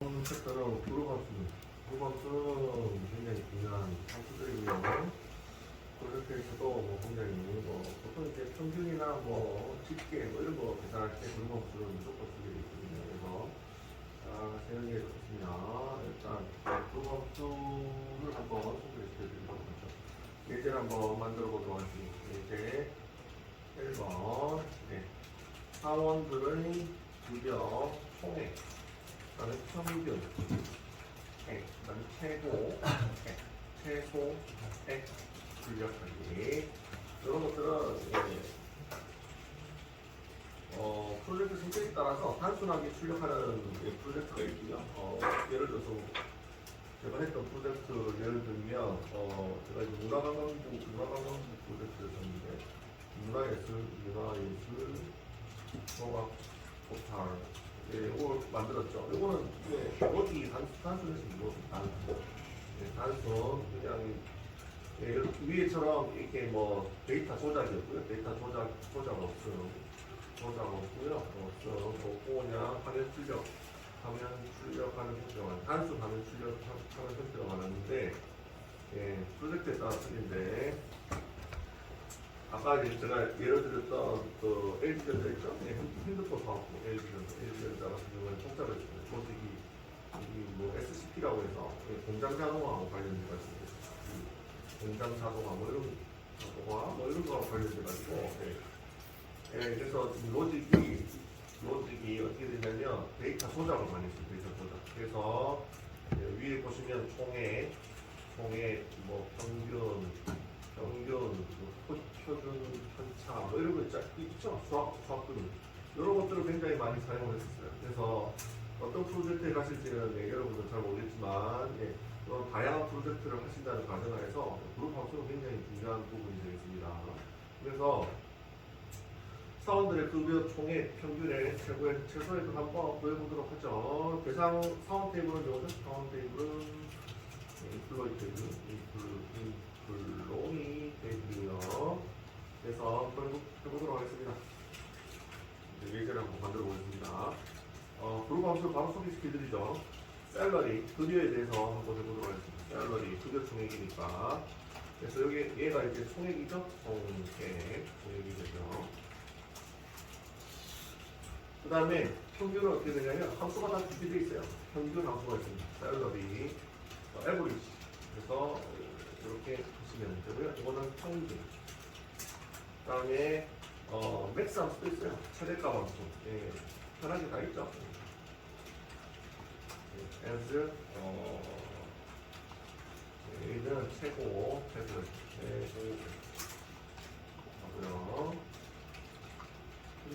오늘 챕터는 그룹함수는 굉장히 중요한 함수들이고요. 그렇게해서도 굉장히 보통 이제 평균이나 집계 이런 거 계산할 때 그룹함수는 무조건 쓰게 되어 있거든요. 그래서 세영이에 좋습니다. 일단 그룹함수를 한번 소개시켜드리도록 하죠. 예제를 한번 만들어 보도록 하겠습니다. 예제 1번 사원들의 급여 총액 그다음에 평균, 그다음에 최소, 출력하기 이런 것들은 프로젝트 성격에 따라서 단순하게 출력하는 프로젝트가 있고요. 예를 들어서 제가 했던 프로젝트 예를 들면 제가 이제 문화관광부 프로젝트를 했는데 문화예술 종합 포탈 이걸 만들었죠. 이거는 로직이 단순해서 단순 그냥 위에처럼 이렇게 데이터 조작이었고요. 데이터 조작 없고요. 그냥 화면 출력하는 형태가 단순 화면 출력하는 형태가 많았는데 프로젝트에 따라 틀린데. 아까 제가 예를 들었던 그 LG전자 있죠? 핸드폰 사업 LG전자 같은 경우는 통짜를 조직이 SCP라고 해서 공장 자동화하고 관련돼가 있습니다. 공장 자동화 이런 거하고 관련돼가지고 그래서 로직이 어떻게 되냐면 데이터 조작을 많이 했어요. 데이터 조작. 그래서 위에 보시면 총액 평균, 표준, 편차, 이런 거 있죠? 수학들. 이런 것들을 굉장히 많이 사용을 했었어요. 그래서 어떤 프로젝트에 가실지는 여러분들 잘 모르겠지만, 그런 다양한 프로젝트를 하신다는 가정하에서 그룹 함수는 굉장히 중요한 부분이 되겠습니다. 그래서 사원들의 급여 총액 평균의 최소액을 한번 구해보도록 하죠. 대상 사원 테이블은 뭐죠? 사원 테이블은 인플로이 테이블, 인플로이 테이블이요. 그래서 한번 해보도록 하겠습니다. 예제를 한번 만들어 보겠습니다. 그룹 함수를 바로 소개시켜드리죠. 셀러리, 급여에 대해서 한번 해보도록 하겠습니다. 셀러리, 급여 총액이니까. 그래서 얘가 이제 총액이죠? 총액이 되죠. 그 다음에 평균은 어떻게 되냐면 함수가 다 준비되어 있어요. 평균 함수가 있습니다. 셀러리, 에버리지. 그래서 이렇게 보시면 되고요. 이거는 평균. 그 다음에 맥스 함수도 있어요. 최대값 함수. 편하게 다 있죠. as 얘는 최고 하고요. 그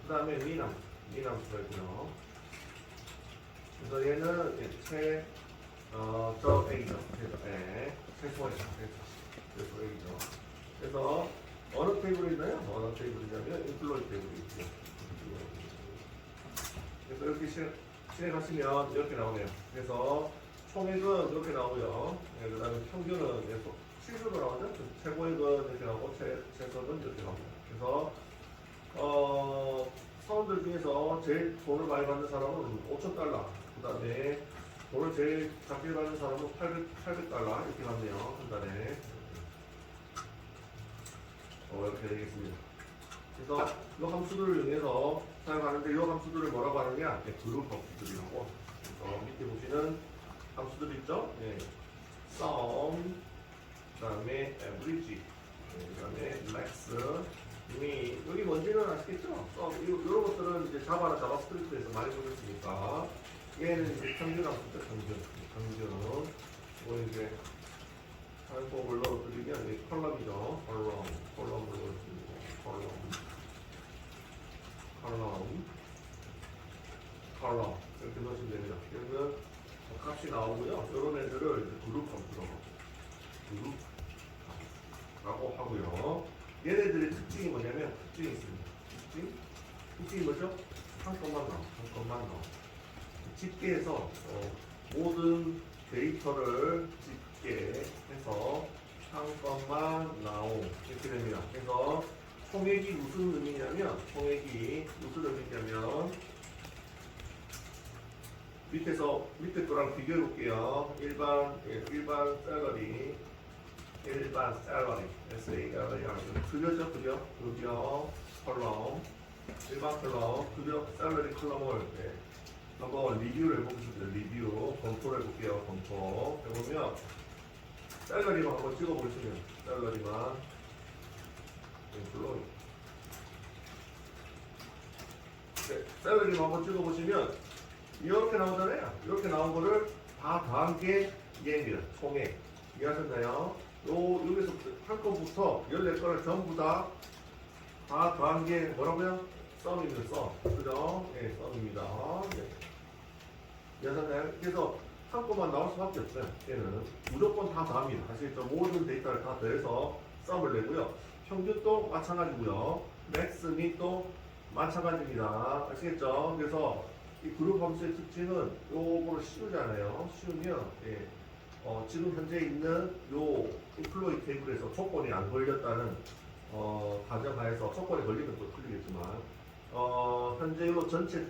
다음에 민함수가 있고요. 그래서 얘는 A죠. 최소이죠. 그래서 어느 테이블이 있나요? 어느 테이블이냐면 인플로이 테이블이 있죠. 그래서 이렇게 실행하시면 이렇게 나오네요. 그래서 총액은 이렇게 나오고요. 그 다음에 평균은 실수로 나오죠. 최고액은 이렇게 나오고 최소액은 이렇게 나옵니다. 그래서 사원들 중에서 제일 돈을 많이 받는 사람은 $5,000. 그 다음에 돈을 제일 작게 받는 사람은 $800 이렇게 받네요. 한 달에. 이렇게 되겠습니다. 그래서 이 함수들을 이용해서 사용하는데 이 함수들을 뭐라고 하느냐? 그룹 함수들이라고. 그래서 밑에 보시는 함수들 있죠? sum, 그 다음에 average, 그 다음에 max, 여기 뭔지는 아시겠죠? 이런 것들은 이제 자바나 자바스크립트에서 많이 보셨으니까 얘는 이제 평균 함수죠. 평균. 이거 이제 사용법을 넣어드리면 이 컬럼이죠. 컬럼을 넣어드리고 컬럼 이렇게 넣으시면 됩니다. 그러면 값이 나오고요. 이런 애들을 이제 그룹 함수라고 하고요. 얘네들의 특징이 뭐냐면 특징이 있습니다. 특징이 뭐죠? 한 건만 나와. 집계해서 모든 데이터를 집계해서 한 건만 나옴 이렇게 됩니다. 그래서 총액이 무슨 의미냐면 밑에 거랑 비교해 볼게요. 일반 샐러리, SALR이 급여죠, 급여, 컬럼, 일반 컬럼, 급여, 샐러리 컬럼을 한번 리뷰를 해보겠습니다. 리뷰, 검토를 해볼게요. 검토 해보면 샐러리만 한번 찍어보시면 샐러리만 물론 샐러리만 한번 찍어보시면 이렇게 나오잖아요. 이렇게 나온 거를 다 더한 게 얘입니다. 총액. 이해하셨나요? 여기서부터 한 건부터 14건을 전부 다 더한 게 뭐라고요? 썸입니다. 썸. 그죠? 예, 썸입니다. 네. 이해하셨나요? 그래서 한 건만 나올 수밖에 없어요. 얘는 무조건 다 더합니다. 아시겠죠? 모든 데이터를 다 더해서 썸을 내고요. 평균도 마찬가지고요. 맥스 및도 마찬가지입니다. 아시겠죠? 그래서 이 그룹 함수의 특징은 요거를 씌우잖아요. 씌우면 지금 현재 있는 요 인플로이 테이블에서 조건이 안 걸렸다는 가정하에서 조건이 걸리면 또 틀리겠지만 현재 요 전체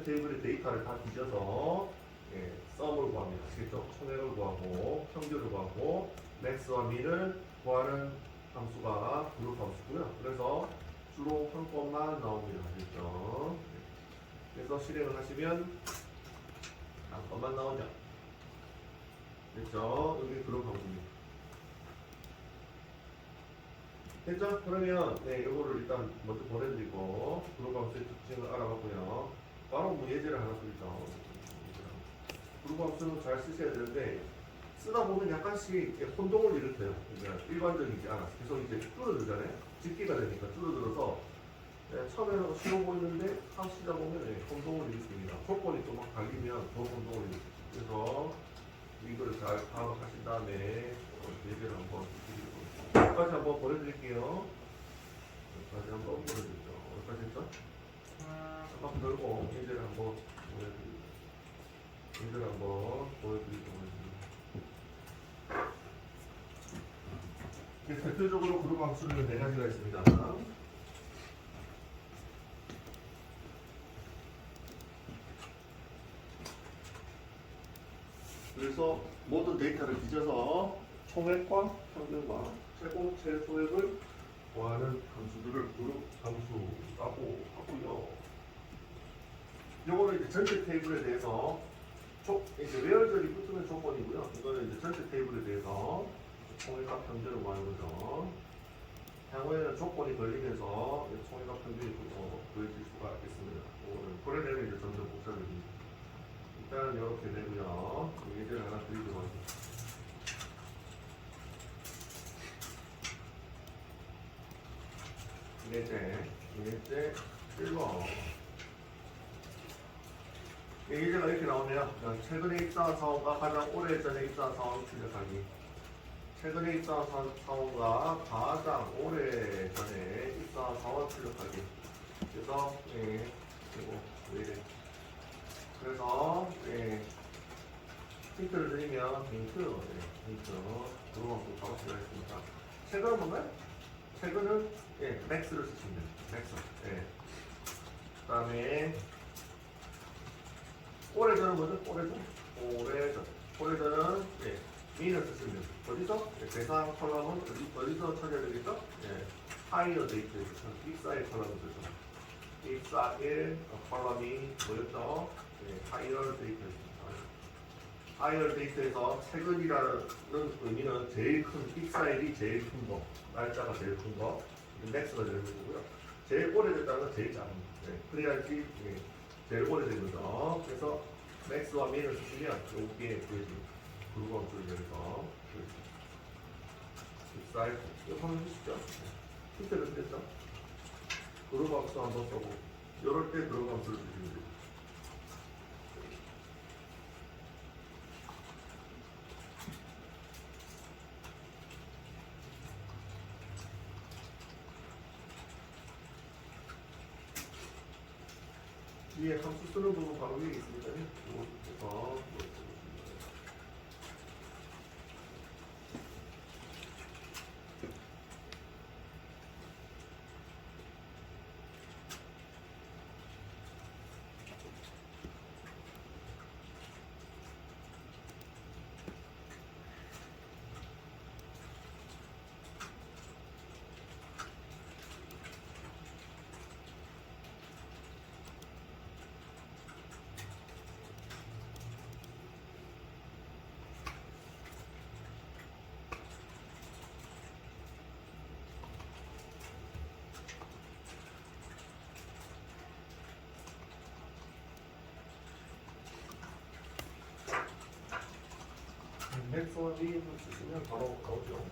테이블의 데이터를 다 뒤져서 썸을 구합니다. 아시겠죠? 총액을 구하고 평균을 구하고 맥스와 민을 구하는 함수가 그룹 함수고요. 그래서 주로 한 건만 나옵니다. 아시겠죠? 그래서 실행을 하시면 한 건만 나오죠. 됐죠? 여기 그룹 함수입니다. 됐죠? 그러면 요거를 일단 먼저 보내드리고 그룹 함수의 특징을 알아봤고요. 바로 예제를 하나 쓰죠. 그룹 함수는 잘 쓰셔야 되는데 쓰다 보면 약간씩 혼동을 일으켜요. 그러니까 일반적이지 않아서 계속 이제 줄어들잖아요. 집계가 되니까 줄어들어서 처음에는 쉬워 보이는데 하시다 보면 혼동을 일으킵니다. 조건이 또 막 달리면 더 혼동을 일으킵니다. 그래서 이걸 잘 파악하신 다음에 예제를 한번 드리겠습니다. 여기까지 한번 보내드릴게요. 여기까지 한번 보내드리죠. 여기까지 했죠? 잠깐 들고 예제를 한번 보내드리죠. 예제를 한번 보여드리도록 하겠습니다. 대표적으로 그룹 함수는 4가지가 있습니다. 그래서 모든 데이터를 뒤져서 총액과 평균과 최소액을 구하는 함수들을 그룹 함수라고 하고요. 요거는 이제 전체 테이블에 대해서 이제 외열절이 붙으면 조건이고요. 이거는 이제 전체 테이블에 대해서 총액과 평균을 구하는 거죠. 향후에는 조건이 걸리면서 총액과 평균이 보여질 수가 있습니다. 그래내면 이제 점점 복잡해집니다. 일단은 이렇게 되고요. 예제를 하나 드리도록 하겠습니다. 예제 1번. 예제가 이렇게 나오네요. 최근에 입사한 사원과 가장 오래전에 입사한 사원 출력하기. 최근에 입사한 사원과 가장 오래전에 입사한 사원 출력하기. 그래서 그리고 그래서 힌트를 드리면 힌트 그런 거 바로 시작했습니다. 최근은 뭔가요? 최근은 맥스를 쓰시면 됩니다. 맥스. 그 다음에 오래전은 뭐죠? 오래전은 민을 쓰시면 됩니다. 어디서? 대상 컬럼은 어디서 찾아야 되겠죠? 하이어 데이트에서 입사의 컬럼을 쓰죠. 입사의 컬럼이 뭐였죠? 하이어 데이트였습니다. 하이어 데이트에서 최근이라는 의미는 제일 큰, 입사일이 제일 큰 거, 날짜가 제일 큰 거, 맥스가 제일 큰 거고요. 제일 오래됐다는 건 제일 작은 거. 그래야지 제일 오래된 거죠. 그래서 맥스와 민을 쓰시면 여기에 보여집니다. 그룹 함수를 이용해서 입사일, 이거 한번 해주시죠. 힌트를 드렸죠? 그룹 함수 한번 써보고, 이럴 때 그룹 함수를 쓰시면 됩니다. 위에 함수 쓰는 부분 바로 위에 있으니까요. 이거 X와 B 쓰시면 바로 나오죠.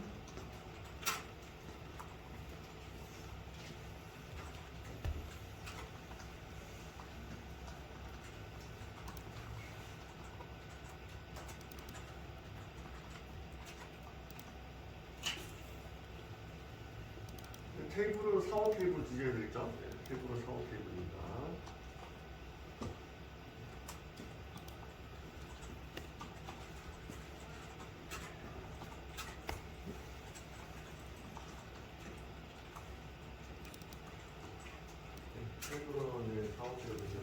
테이블은 사원 테이블 지정해드렸죠? 네, 테이블은 사원 테이블입니다. 테이블은 사원 테이블이죠.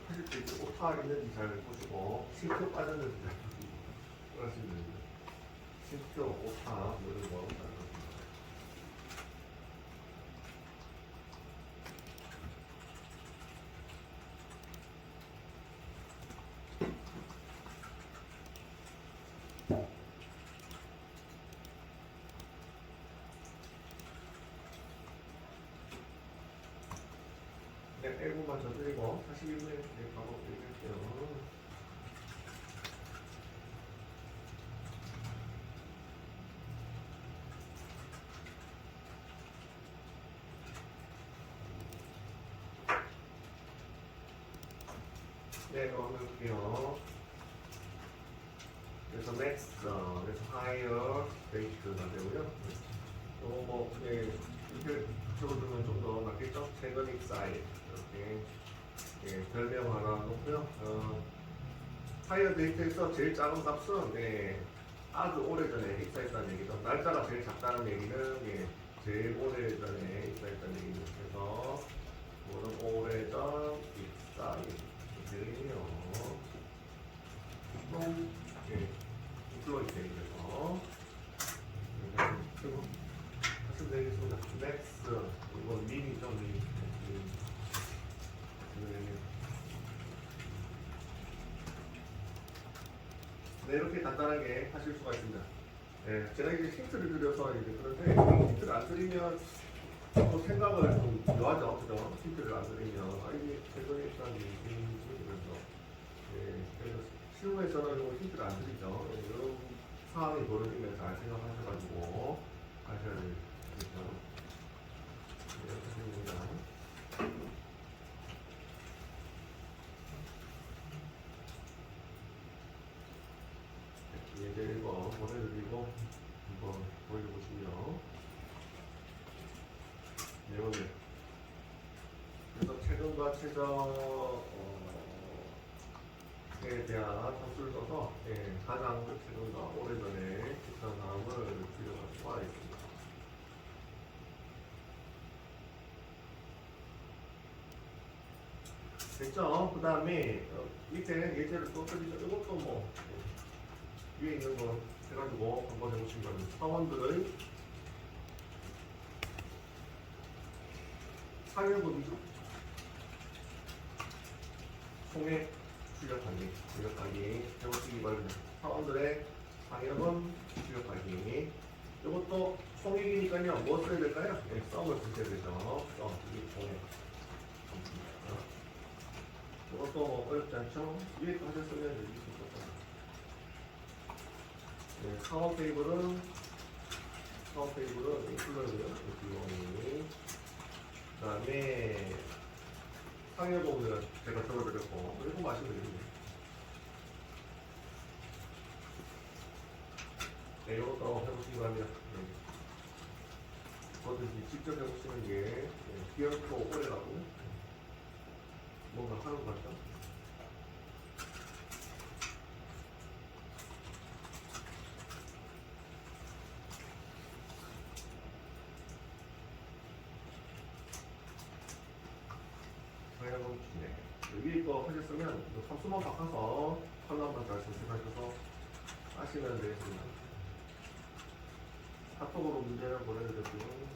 하실 때 이제 오타 있는지 잘 보시고 싱크 빠졌는지 잘 보시고 하시면 됩니다. 싱크 오타 이런 거 잘 보시고. 네, 1분만 더 드리고 41분에 바로 드릴게요. 네, 그럼 해볼게요. 그래서 next, 그래서 higher rate가 되고요. 요거 뭐, 네, 이렇게 적어주면 좀 더 낫겠죠? second side. 이렇게, 예, 별명 하나 놓고요. higher date에서 제일 작은 값은, 네, 아주 오래전에 입사했다는 얘기죠. 날짜가 제일 작다는 얘기는, 예, 제일 오래전에 입사했다는 얘기죠. 그래서, 이거는 오래전 입사일. 이요 예, 플로이 되겠죠. 그리고 하시면 되겠습니다. next, 이건 민이죠, 민. 네, 이렇게 간단하게 하실 수가 있습니다. 네, 제가 이제 힌트를 드려서 이제 그런데 힌트를 안 드리면 또 생각을 좀 묘하죠, 그죠? 힌트를 안 드리면 아 이게 최근에 있다는 얘기인지 그래서 네, 그래서 실무에서는 좀 힌트를 안 드리죠. 네, 이런 상황이 벌어지면 잘 생각하셔가지고 하셔야 되겠죠. 네, 이렇게 됩니다. 예제 1번 보내드리고 한번 보여보시면 네 번째. 그래서 최근과 최저에 대한 함수를 써서 예, 가장 최근과 오래전에 비슷한 사람을 줄여갈 수가 있습니다. 됐죠? 그 다음에 밑에 예제를 또 드리죠. 이것도 뭐 위에 있는 거 해가지고 한번 해보신 거는 사원들의 상여금이죠. 총액 출력하기 해보시기 바랍니다. 사원들의 상여금 출력하기. 이것도 총액이니까요. 뭐 써야 될까요? 네, 썸을 쓰셔야 되죠. 이게 총액. 이것도 어렵지 않죠? 위에 하셨으면 여기 있었잖아요. 네, 사원 테이블은 인클로드고요. 그 다음에 상여금은 제가 적어드렸고 이거 마시면 되겠네요. 네, 이것도 해보시기 바랍니다. 네. 뭐든지 직접 해보시는 게 네, 기억도 오래 가고 뭔가 하는 것 같죠? 상여금 위에 거 하셨으면 함수만 바꿔서 컬럼만 잘 선택하셔서 하시면 되겠습니다. 카톡으로 문제를 보내드렸고요.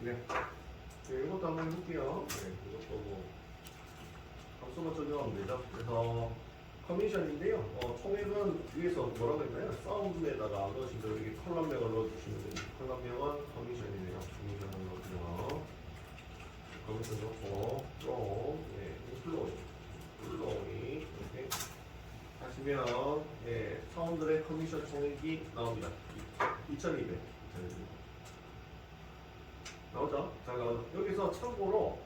네. 네, 이것도 한번 해볼게요. 네, 이것도 뭐 함수만 적용하면 되죠. 그래서 커미션인데요. 총액은 위에서 뭐라고 했나요? 썸에다가 넣으시면 이렇게 컬럼명을 넣어주시면 됩니다. 컬럼명은 커미션이네요. 커미션을 넣어주면 커미션 넣고 또 플로이 이렇게 하시면 사원들의 커미션 총액이 나옵니다. 2,200 나오죠? 잘 나오죠? 여기서 참고로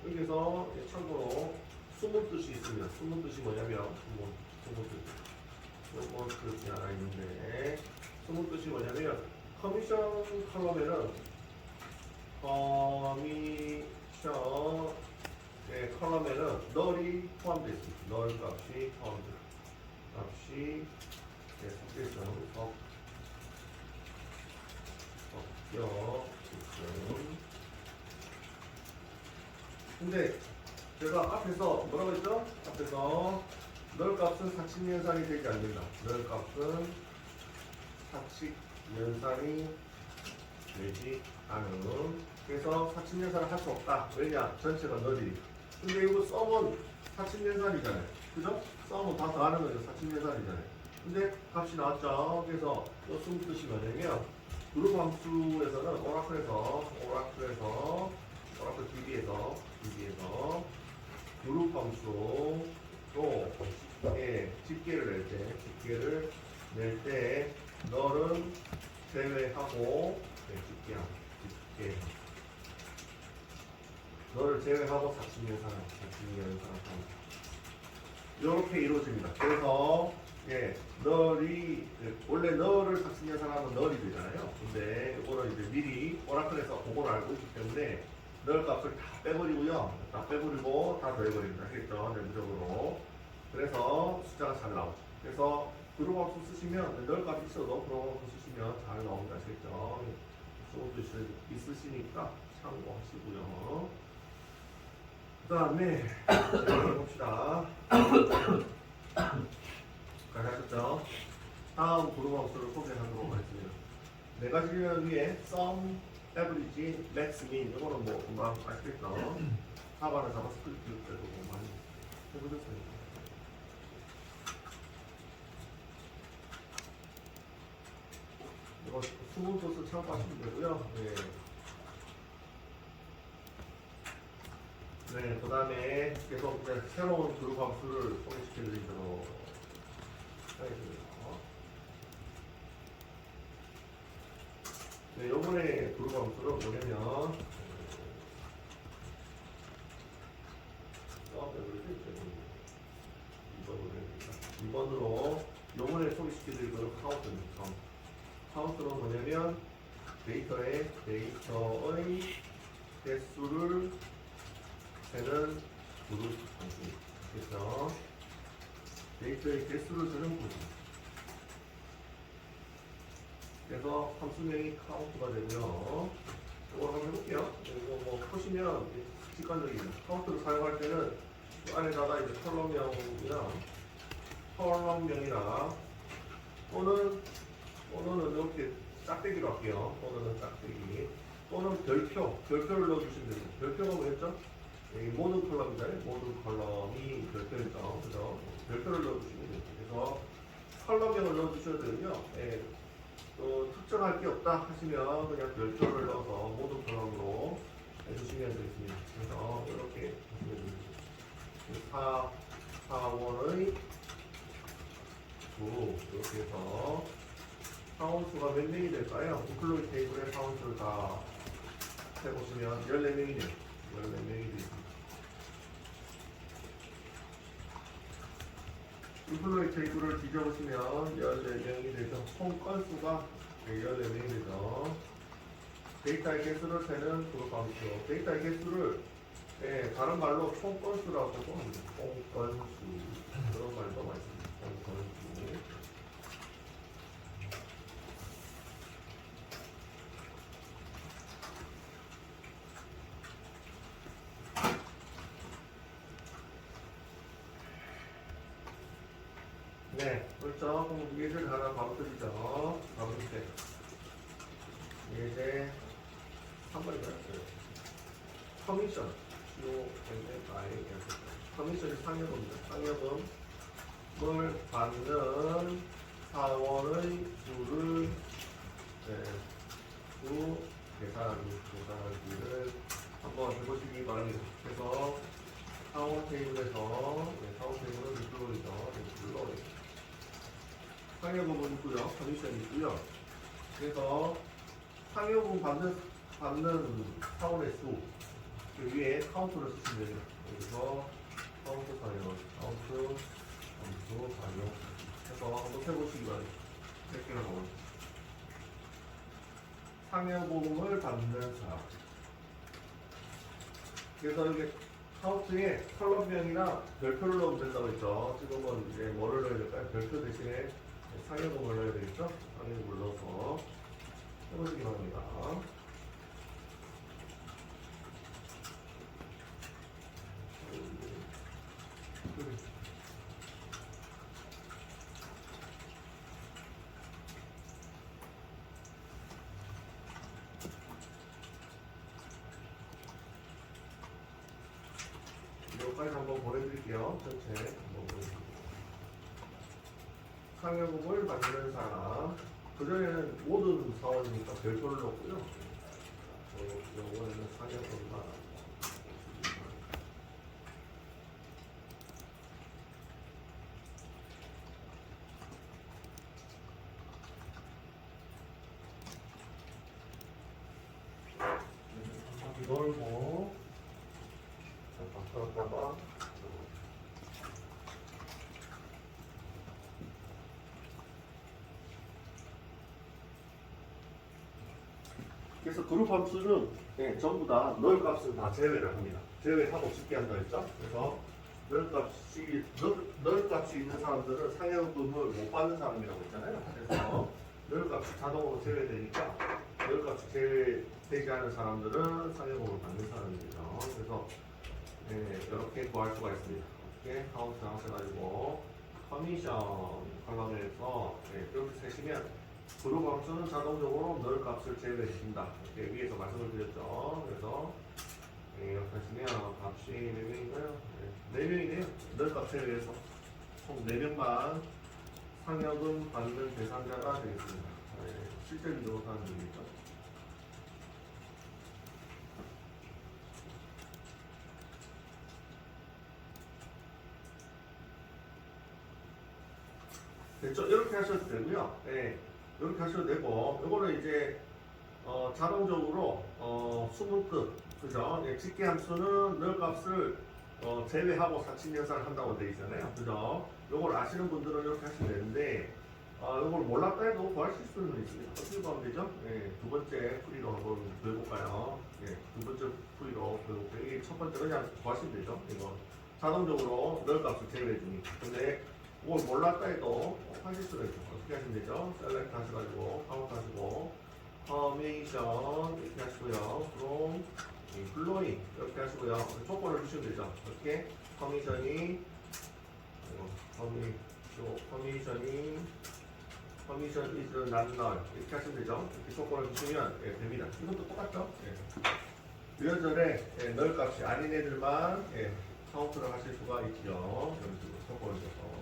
숨은 뜻이 있습니다. 숨은 뜻이 뭐냐면 숨은 뜻이 하나 있는데 숨은 뜻이 뭐냐면 커미션 컬럼에는 컬럼에는 널이 포함되어 있습니다. 널 값이 포함되어 값이 섞여 있어요. 근데 제가 앞에서 뭐라고 했죠? 앞에서 널 값은 사칙연산이 되지 않는다. 널 값은 사칙연산이 되지 않은. 그래서 사칙연산을 할 수 없다. 왜냐? 전체가 널이. 근데 이거 썸은 사칙연산이잖아요. 그죠? 썸은 다 더하는 거죠. 사칙연산이잖아요. 근데 값이 나왔죠. 그래서 또 숨 뜻이 뭐냐면 그룹 함수에서는 오라클 DB에서 그룹 함수 또 집계를 낼 때 널은 제외하고 집계 너를 제외하고 사칙연산 이렇게 이루어집니다. 그래서 널이 원래 너를 사칙연산하면 널이 되잖아요. 근데 이거는 이제 미리 오라클에서 그걸 알고 있기 때문에 널 값을 다 빼버리고요. 다 빼버리고 다 더해버립니다. 알겠죠? 내부적으로. 그래서 숫자가 잘 나오죠. 그래서 그룹 함수 쓰시면 널 값이 있어도 그룹 함수 쓰시면 잘 나옵니다. 아시겠죠? 수업도 있으시니까 참고하시고요. 그 다음에 해봅시다. 잘 하셨죠? 다음 그룹 함수를 소개하도록 하겠습니다. 네 가지 위에 sum, average, max, min 이거는 뭐 금방 아시겠죠? 하반을 잡아 스크립트 때도 많이 해보셨으니까. 이거 수분 소스 참고하시면 되고요. 네, 그 다음에 계속 새로운 그룹 함수를 소개시켜드리도록 하겠습니다. 네, 요번에 그룹 함수는 뭐냐면 2번으로 요번에 소개시켜드릴 거는 카운트입니다. 카운트는 뭐냐면 데이터의 개수를 세는 그룹 함수입니다. 그래서 데이터의 개수를 세는 그룹. 그래서 함수명이 카운트가 되고요. 이거 한번 해볼게요. 이거 뭐 보시면 직관적입니다. 카운트를 사용할 때는 이 안에다가 이제 컬럼명이나 또는 이렇게 짝대기로 할게요. 또는 짝대기 또는 별표를 넣어주시면 됩니다. 별표가 뭐였죠? 모든 컬럼이잖아요. 모든 컬럼이 별표였죠. 그래서 별표를 넣어주시면 됩니다. 그래서 컬럼명을 넣어주셔야 되고요. 특정할 게 없다 하시면 그냥 별표를 넣어서 모든 컬럼으로 해주시면 되겠습니다. 그래서 이렇게 보시면 됩니다. 4원의 수 이렇게 해서 사원수가 몇 명이 될까요? 인플로이 테이블에 사원수를 다 해보시면 14명이네요. 14명이 되겠습니다. 인플로이 테이블을 뒤져보시면 14명이 되죠. 총 건수가 14명이 되죠. 데이터의 개수를 세는 그룹 함수. 데이터의 개수를 다른 말로 총 건수라고도 합니다. 총 건수. 그런 말도 많습니다. 총 건수. 네, 그렇죠. 그럼 예제를 하나 바로 드리죠. 바로 밑에. 예제 3번이가요. 커미션. 커미션이 상여금입니다. 상여금 받는 사원의 수를 수 계산하기를 한번 해보시기 바랍니다. 그래서 사원 테이블에서 사원 테이블은 리플로이죠. 리플로이 상여금은 있고요. 커미션이 있고요. 그래서 상여금 받는 사원의 수 그 위에 카운트를 쓰시면 됩니다. 여기서 카운트 사용, 카운트 점수 사용 해서 한번 해보시기 바랍니다. 이렇게 나오는 상여금을 받는 사람. 그래서 이게 카운트에 컬럼명이나 별표를 넣으면 된다고 했죠. 지금은 이제 뭐를 넣어야 될까요? 별표 대신에 상여금을 넣어야 되겠죠? 상여금을 넣어서 해보시기 바랍니다. 여기까지 한번 보내드릴게요. 전체 한번 보내드릴게요. 상여금을 받는 사람. 그전에는 모든 사원이니까 별표를 넣었고요. 이번에는 상여금만. 넓고 바꿔봐. 그래서 그룹 함수는 전부 다 널 값은 다 제외를 합니다. 제외하고 쉽게 한다 했죠. 그래서 널 값이 있는 사람들은 상여금을 못 받는 사람이라고 했잖아요. 그래서 널 값이 자동으로 제외되니까 널 값이 제외되지 않은 사람들은 상여금을 받는 사람이죠. 그래서 이렇게 구할 수가 있습니다. 이렇게 카운트 하셔가지고 커미션 컬럼에서 이렇게 세시면 그룹 함수는 자동적으로 널 값을 제외해준다. 이렇게 위에서 말씀을 드렸죠. 그래서 이렇게 하시면 값이 4명인가요? 4명이네요. 널 값 제외해서 총 4명만 상여금 받는 대상자가 되겠습니다. 실제 위로서 하는 얘기죠. 됐죠? 이렇게 하셔도 되고요. 이렇게 하셔도 되고, 이거는 이제 자동적으로 수문급, 그죠? 집계 함수는 널 값을 제외하고 사칙 연산을 한다고 되어 있잖아요, 그죠? 이걸 아시는 분들은 이렇게 하시면 되는데, 이걸 몰랐다 해도 구하실 수는 있습니다. 어떻게 구하면 되죠? 두 번째 풀이로 한번 배워볼까요? 두 번째 풀이로 배워볼까요? 이게 첫 번째 그냥 구하시면 되죠? 이거 자동적으로 널 값을 제외해 주니까. 근데 이걸 몰랐다 해도 하실 수가 있죠. 어떻게 하시면 되죠? 셀렉트 하셔가지고 카운트 하시고 퍼미션 이렇게 하시고요. 그럼 플로잉 이렇게 하시고요. 조건을 주시면 되죠. 이렇게 퍼미션이 퍼미션 is not null 이렇게 하시면 되죠. 이렇게 조건을 주시면 됩니다. 이것도 똑같죠? 이런저래 널 값이 아닌 애들만 카운트를 하실 수가 있죠. 이런 식으로 조건을 줘서.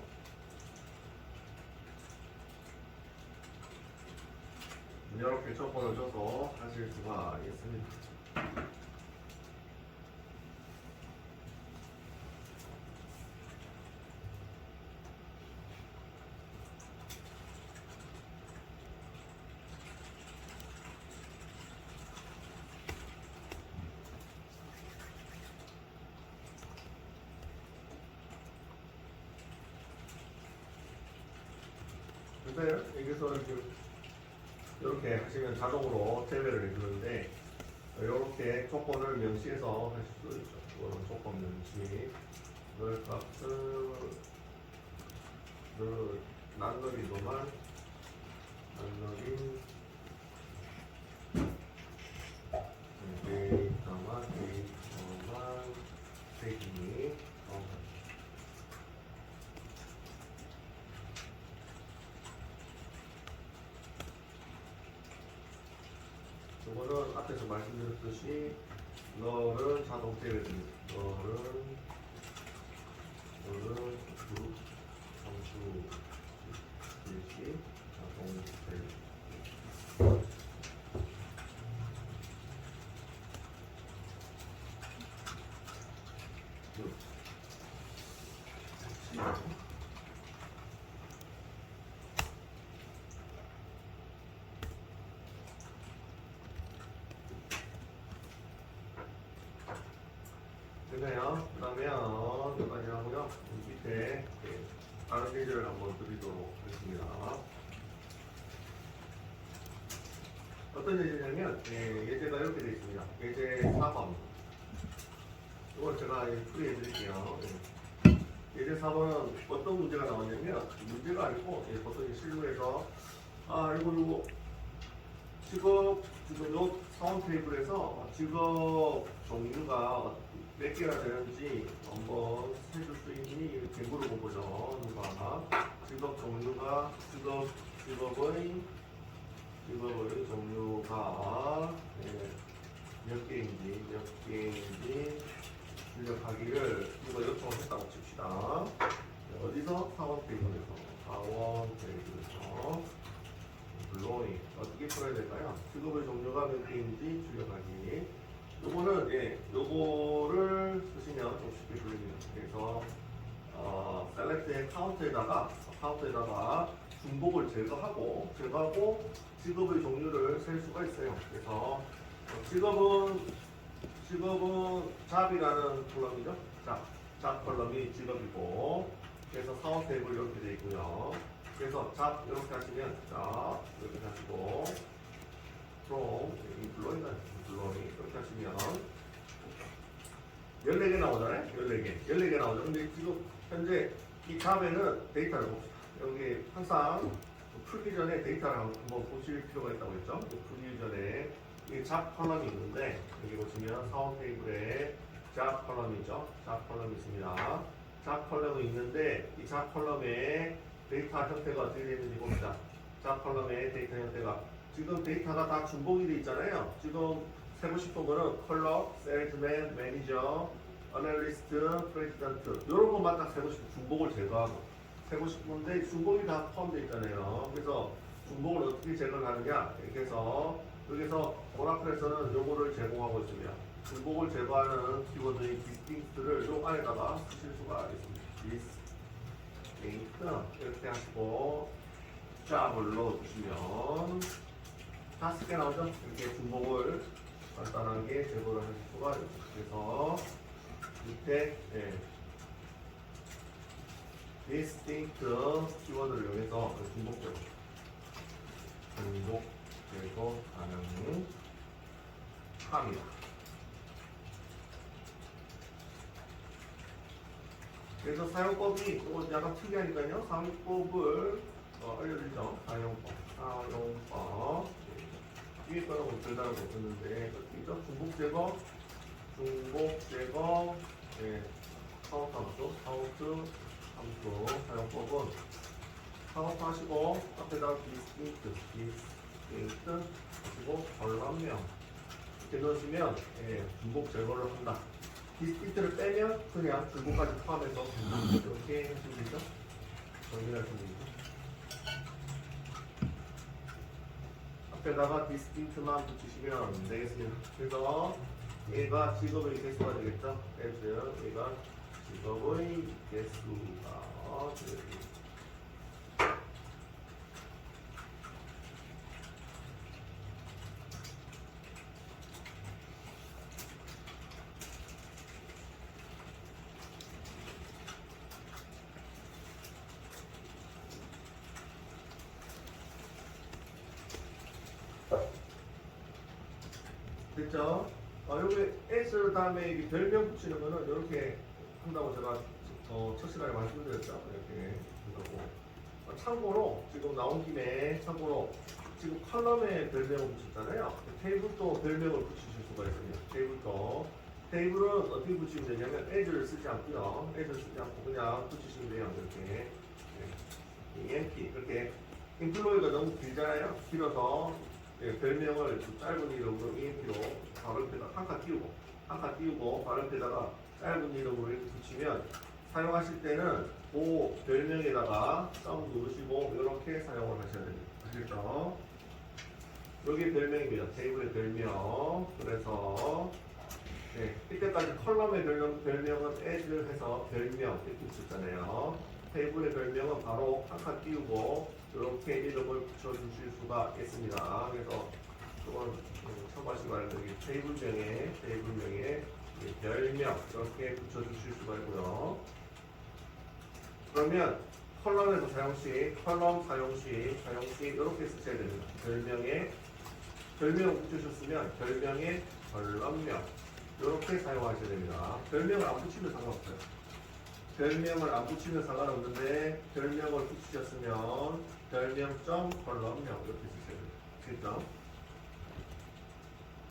이렇게 조건을 줘서 하실 수가 있습니다. 그래서 여기서 이렇게 하시면 자동으로 제외를 해주는데 이렇게 조건을 명시해서 하실 수 있죠. 이거는 조건 명시. 널 값을 난너리도만 난너리 데이터만 되기 이거는 앞에서 말씀드렸듯이 너를 자동 제외됩니다. 너를 그룹 함수 됐나요? 그 다음에 여기까지 하고요. 밑에 다른 예제를 한번 드리도록 하겠습니다. 어떤 예제냐면 예제가 이렇게 되어 있습니다. 예제 4번. 이걸 제가 풀이해 드릴게요. 예제 4번은 어떤 문제가 나왔냐면 문제가 아니고 보통 실무에서 이거 직업 지금 요 사원 테이블에서 직업 종류가 몇 개가 되는지 한번 해줄 수 있니? 이렇게 물어보죠. 누가 직업 종류가 직업의 종류가 몇 개인지 출력하기를 이거 요청을 했다고 칩시다. 어디서? 사원 테이블에서 물론 어떻게 풀어야 될까요? 직업의 종류가 몇 개인지 출력하기. 요거는 요거를 쓰시면 좀 쉽게 풀립니다. 그래서 셀렉트의 카운트에다가 중복을 제거하고 직업의 종류를 셀 수가 있어요. 그래서 직업은 잡이라는 콜럼이죠. 잡 콜럼이 직업이고, 그래서 사원 테이블 이렇게 되어 있고요. 그래서 잡 이렇게 하시면 이렇게 하시고 from employee 이렇게 하시면 14개 나오잖아요. 14개 나오죠. 근데 지금 현재 이 잡에는 데이터를 봅시다. 여기 항상 풀기 전에 데이터를 한번 보실 필요가 있다고 했죠. 풀기 전에 이 잡 컬럼이 있는데 여기 보시면 사원 테이블에 잡 컬럼이죠. 잡 컬럼이 있습니다. 잡 컬럼이 있는데 이 잡 컬럼에 데이터 형태가 어떻게 되는지 봅시다. 잡 컬럼의 데이터 형태가 지금 데이터가 다 중복이 되어 있잖아요. 지금 세고 싶은 거는 컬러, 셀즈맨, 매니저, 어널리스트, 프레지던트 이런 것만 딱 세고 싶은 중복을 제거하고 세고 싶은데 중복이 다 포함되어 있잖아요. 그래서 중복을 어떻게 제거를 하느냐 이렇게 해서 여기서 오라클에서는 요거를 제공하고 있습니다. 중복을 제거하는 키워드의 distinct를 요 안에다가 쓰실 수가 있습니다. 이렇게 하시고 잡을 넣어주시면 5개 나오죠? 이렇게 중복을 간단하게 제거를 하실 수가 있습니다. 그래서 밑에 distinct 키워드를 이용해서 중복 제거 가능합니다. 그래서 사용법이 약간 특이하니까요. 사용법을 알려드리죠. 사용법. 뒤에 거는 별다른 거 없었는데, 중복 제거, 카운트 사용법은 카운트 하시고, 앞에다가 distinct 하시고, 걸람명. 이렇게 넣으시면, 중복 제거를 한다. 디스티트를 빼면 그냥 중복까지 포함해서 이렇게 하시면 되죠? 정리하시면 되죠? 앞에다가 디스티트만 붙이시면 되겠습니다. 그래서 얘가 직업의 개수가 되겠죠? 그래서 얘가 직업의 개수가 되겠습니다. 됐죠? 여기 S 다음에 이 별명 붙이는 거는 이렇게 한다고 제가 첫 시간에 말씀드렸죠. 이렇게 한다고. 참고로 지금 나온 김에 지금 컬럼에 별명을 붙였잖아요. 테이블도 별명을 붙이실 수가 있습니다. 테이블은 어떻게 붙이면 되냐면 as를 쓰지 않고요. as를 쓰지 않고 그냥 붙이시면 돼요. 이렇게 EMP 이렇게 인플로이가 너무 길잖아요. 길어서 별명을 짧은 이름으로 EMP로 바로 옆에다 한 칸 띄우고 바로 옆에다가 짧은 이름으로 이렇게 붙이면 사용하실 때는 그 별명에다가 누르시고 이렇게 사용을 하셔야 됩니다. 아시겠죠? 여기 별명입니다. 테이블의 별명. 그래서 네, 이때까지 컬럼의 별명은 as를 해서 별명 이렇게 있었잖아요. 테이블의 별명은 바로 한 칸 띄우고 이렇게 이름을 붙여주실 수가 있습니다. 그래서 이건 참고하시기 바랍니다. 테이블명에 별명 이렇게 붙여주실 수가 있고요. 그러면 컬럼에서 컬럼 사용 시 이렇게 쓰셔야 됩니다. 별명을 붙이셨으면 별명에 컬럼명 이렇게 사용하셔야 됩니다. 별명을 안 붙이면 상관없어요. 별명을 안 붙이면 상관없는데 별명을 붙이셨으면 별명점 컬럼명 이렇게 쓰셔야 됩니다. 아시겠죠?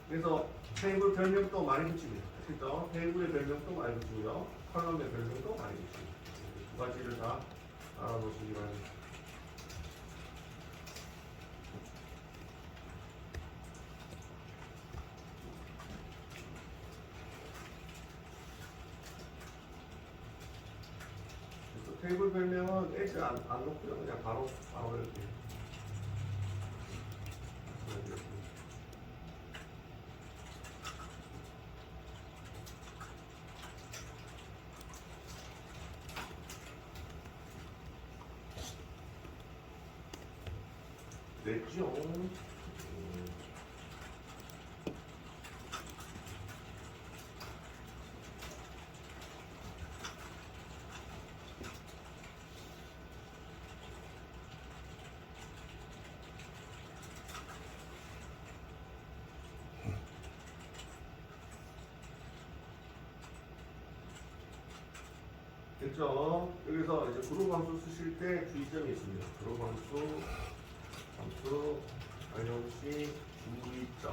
그래서 테이블 별명도 많이 붙입니다. 아시겠죠? 테이블의 별명도 많이 붙이고요. 컬럼의 별명도 많이 붙입니다. 두 가지를 다 알아보시기 바랍니다. 그래서 테이블 별명은 S 안 놓고요. 그냥 바로 이렇게. 됐죠? 됐죠? 여기서 이제 그룹 함수 쓰실 때 주의점이 있습니다. 그룹 함수 사용시 주의점.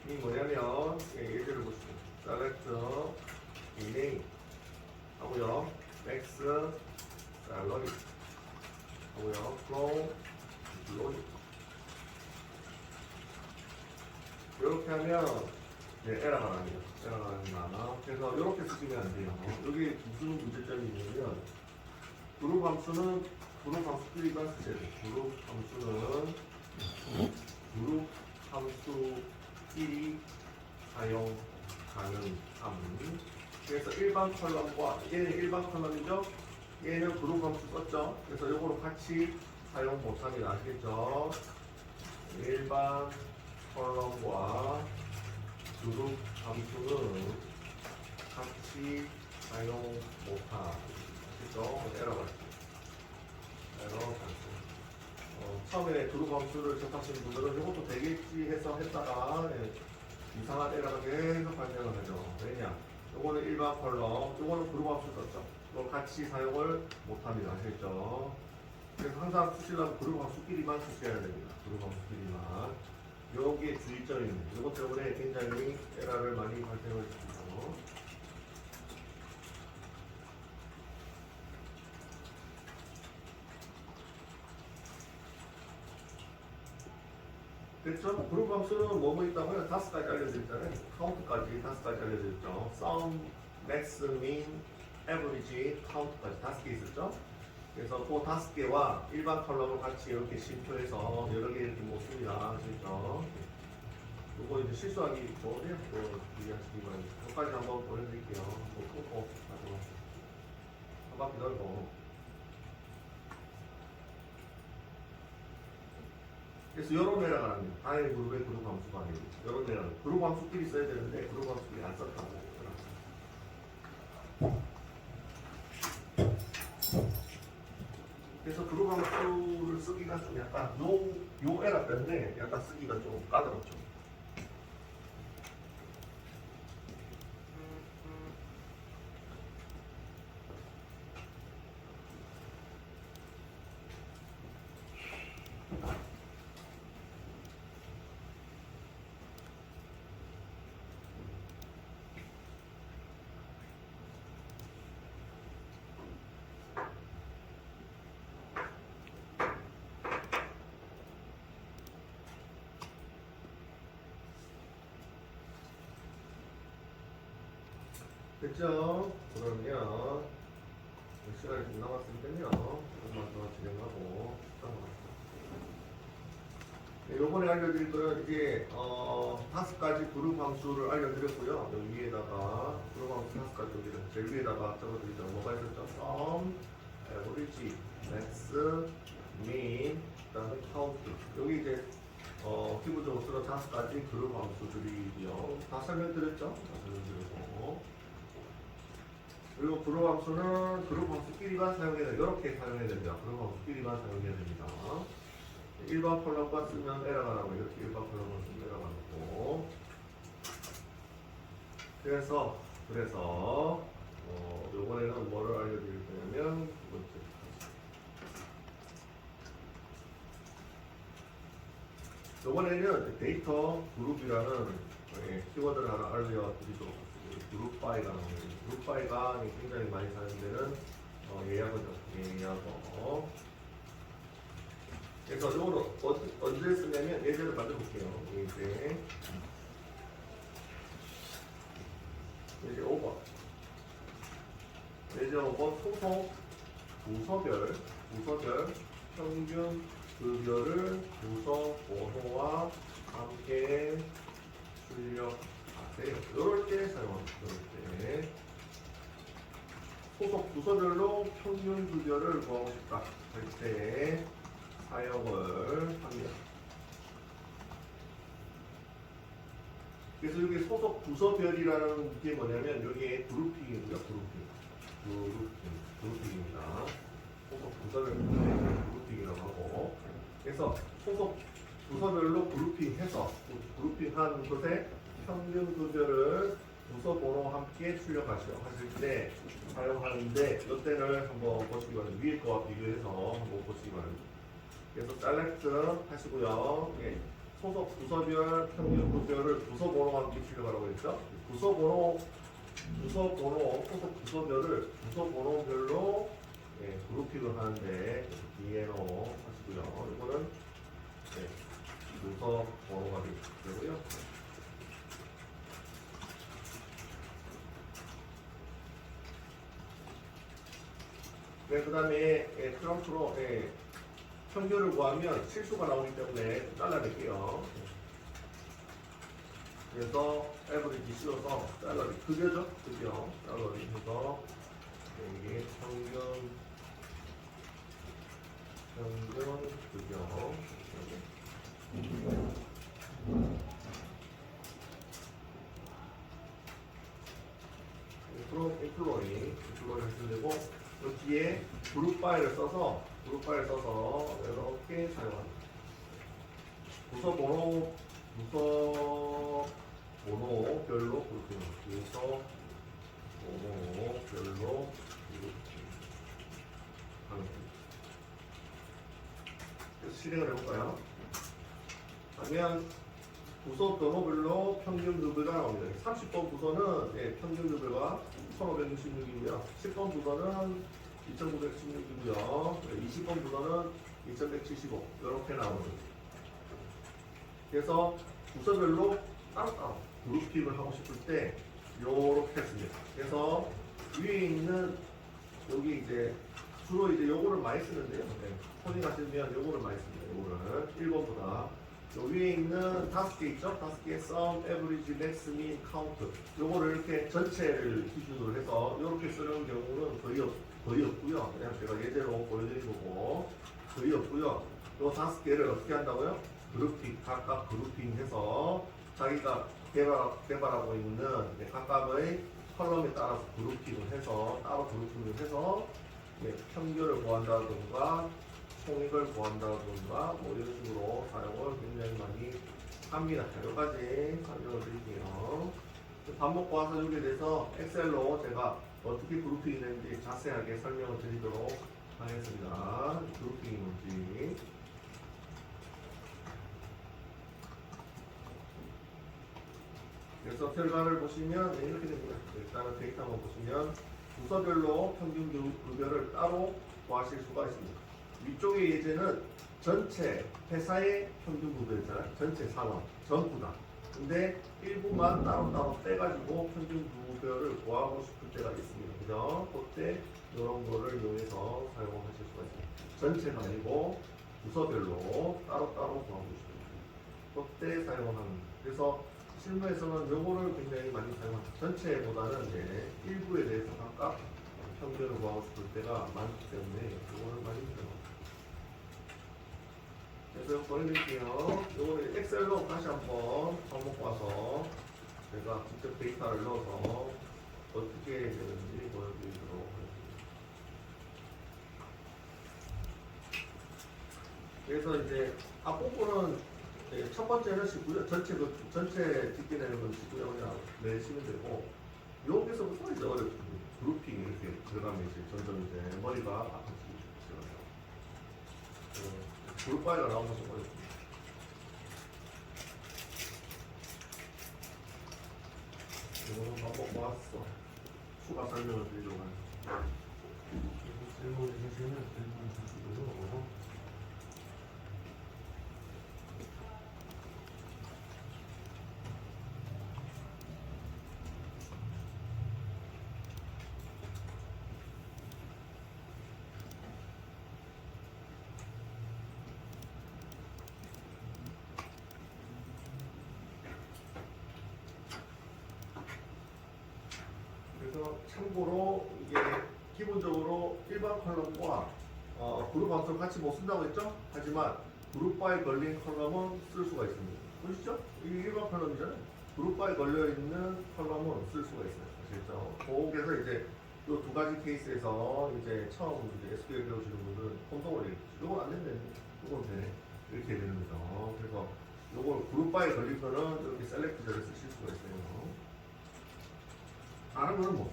이 뭐냐면, 예제를 보시죠. select, name 하고요. max, salary 하고요. from, employee. 이렇게 하면, 에러가 납니다. 에러가 납니다. 그래서 이렇게 쓰시면 안 돼요. 여기 무슨 문제점이 있냐면, 그룹 함수끼리만 쓰셔야 돼요. 그룹 함수끼리 사용 가능함. 그래서 일반 컬럼과 얘는 일반 컬럼이죠. 얘는 그룹 함수 썼죠. 그래서 이거로 같이 사용 못합니다. 아시겠죠? 일반 컬럼과 그룹 함수는 같이 사용 못함. 아시겠죠? 에러가 있습니다. 처음에 그룹 함수를 접하시는 분들은 이것도 되겠지 해서 했다가 이상한 에러가 계속 발생을 하죠. 왜냐? 이거는 일반 컬럼, 이거는 그룹 함수 썼죠. 이걸 같이 사용을 못합니다. 아시겠죠? 그래서 항상 쓰시려면 그룹 함수끼리만 쓰셔야 됩니다. 그룹 함수끼리만. 여기에 주의점입니다. 이것 때문에 굉장히 에러를 많이 발생을 시키죠. 됐죠? 그룹 함수는 뭐뭐 있다고요? 5가지 알려져 있잖아요. 카운트까지 5가지 알려져 있죠. sum, max, min, average, count까지 5개 있었죠? 그래서 그 5개와 일반 컬럼을 같이 이렇게 심표해서 여러 개 이렇게 못 씁니다. 아시죠? 이거 이제 실수하기 좋으세요? 주의하시기 바랍니다. 여기까지 한번 보여드릴게요. 뭐 끊고 가져가세요. 한 바퀴 돌고. 그래서 이런 에러가 납니다. 다의 그룹의 그룹 함수가 아니고 이런 에러. 그룹 함수끼리 써야 되는데 그룹 함수끼리 안 썼다고. 그래서 그룹 함수를 쓰기가 좀 약간 요 에러 때문에 약간 쓰기가 좀 까다롭죠. 됐죠? 그러면 시간이 좀 남았으니까요. 조금만 더 진행하고 요번에 알려드릴 거는 이제 5가지 그룹 함수를 알려드렸고요. 여기 위에다가 그룹 함수 5가지 여기를 제일 위에다가 적어드리죠. 뭐가 있었죠? sum, average, max, mean, 그다음에 count. 여기 이제 기본적으로 쓰는 5가지 그룹 함수들이고요. 다 설명드렸죠? 다 설명드리고. 그리고 그룹 함수는 그룹 함수끼리만 사용해야 돼요. 이렇게 사용해야 됩니다. 그룹 함수끼리만 사용해야 됩니다. 일반 콜럼만 쓰면 에러가 나고 이렇게 일반 콜럼만 쓰면 에러가 나고 그래서 요번에는 뭐를 알려드릴 거냐면 두 번째 요번에는 데이터 그룹이라는 키워드를 하나 알려드리도록 하겠습니다. 그룹 바이가 나옵니다. 그룹 바이가 굉장히 많이 사용되는 예약어죠. 예약어. 그래서 이거는 언제 쓰냐면 예제를 만들어 볼게요. 예제 5번. 예제 5번 소속 부서별 평균 급여를 부서 번호와 함께 출력하세요. 이럴 때 사용합니다. 이럴 때 소속 부서별로 평균 급여를 구하고 싶다 할 때 사용을 합니다. 그래서 여기 소속 부서별이라는 게 뭐냐면 여기에 그룹핑입니다. 그룹핑입니다. 소속 부서별 그룹핑이라고 하고 그래서 소속 부서별로 그룹핑해서 그룹핑한 것에 평균 급여를 부서 번호와 함께 출력하시오 하실 때 사용하는데 이때를 한번 보시기 바랍니다. 위에 거와 비교해서 한번 보시기 바랍니다. 그래서 select 하시고요. 예. 소속 부서별 평균 급여를 부서 번호와 함께 출력하라고 했죠. 부서 번호 소속 부서별을 부서 번호별로 그룹핑을 하는데 DNO 하시고요. 이거는 부서 번호가 되고요. 그 다음에 프롬프로 평균을 구하면 실수가 나오기 때문에 잘라낼게요. 그래서 average 씌워서 달러리 급여죠? 급여 달러리 해서 이게 평균 급여 인플로이 하시면 되고 여기에 그룹 파일을 써서 이렇게 사용합니다. 부서 번호별로 그룹핑. 부서 번호별로 하는 겁니다. 그래서 실행을 해볼까요? 그러면 부서 번호별로 평균 급여가 나옵니다. 30번 부서는 평균 급여가 1566이고요. 10번 부서는 2916이고요. 20번 부서는 2175 이렇게 나옵니다. 그래서 부서별로 따로따로 그룹핑을 하고 싶을 때 요렇게 했습니다. 그래서 위에 있는 여기 이제 주로 이제 요거를 많이 쓰는데요. 코딩하시면 요거를 많이 씁니다. 요거를 1번보다 요 위에 있는 5개 있죠? 5개 sum, average, max, mean, count 요거를 이렇게 전체를 기준으로 해서 이렇게 쓰는 경우는 거의 없고요. 그냥 제가 예제로 보여드린 거고 거의 없고요. 요 5개를 어떻게 한다고요? 그룹핑, 각각 그룹핑해서 자기가 개발하고 있는 각각의 컬럼에 따라서 그룹핑을 해서 따로 그룹핑을 해서 평균을 구한다든가 총액을 구한다든가 뭐 이런 식으로 사용을 굉장히 많이 합니다. 여러 가지 설명을 드릴게요. 밥 먹고 와서 여기에 대해서 엑셀로 제가 어떻게 그룹핑이 되는지 자세하게 설명을 드리도록 하겠습니다. 그룹핑이 뭔지. 그래서 결과를 보시면 이렇게 됩니다. 일단은 데이터 한번 보시면 부서별로 평균 급여를 따로 구하실 수가 있습니다. 위쪽의 예제는 전체 회사의 평균 급여잖아요. 전체 산업 전부 다. 근데 일부만 따로따로 떼가지고 평균 급여를 구하고 싶을 때가 있습니다. 그죠? 그때 이런 거를 이용해서 사용하실 수가 있습니다. 전체가 아니고 부서별로 따로따로 구하고 싶습니다. 그때 사용하는. 그래서 실무에서는 요거를 굉장히 많이 사용합니다. 전체보다는 이제 일부에 대해서 각각 평균을 구하고 싶을 때가 많기 때문에 요거를 많이 사용합니다. 그래서 이거 보내드릴게요. 요거는 엑셀로 다시 한번 접목 와서 제가 직접 데이터를 넣어서 어떻게 되는지 보여드리도록 하겠습니다. 그래서 이제 앞부분은 첫 번째는 19점, 전체 집게 되는 건 19점이나 내시면 되고, 여기서부터 이제 어렵습니다. 그룹핑 이렇게 들어가면 이제 점점 이제 머리가 아파지기 시작해요. 그룹 파일가 나오면 좀 어렵습니다. 이거는 반복 모았어. 추가 설명을 드리려고 합니다. 질문이 주시면 질문 주시고요. 그래서 참고로 이게 기본적으로 일반 컬럼과 그룹 함수를 같이 못 쓴다고 했죠? 하지만 그룹 바에 걸린 컬럼은 쓸 수가 있습니다. 보시죠? 이게 일반 컬럼이잖아요. 그룹 바에 걸려 있는 컬럼은 쓸 수가 있어요. 아시겠죠? 거기에서 이제 이 두 가지 케이스에서 이제 처음 이제 SQL 배우시는 분들은 혼동을 해요. 이건 안 된다니, 이건 되네. 이렇게 되는 거죠. 그래서 이걸 그룹 바에 걸린 거는 이렇게 셀렉트절을 쓰실 수가 있어요. 다른 거는 뭐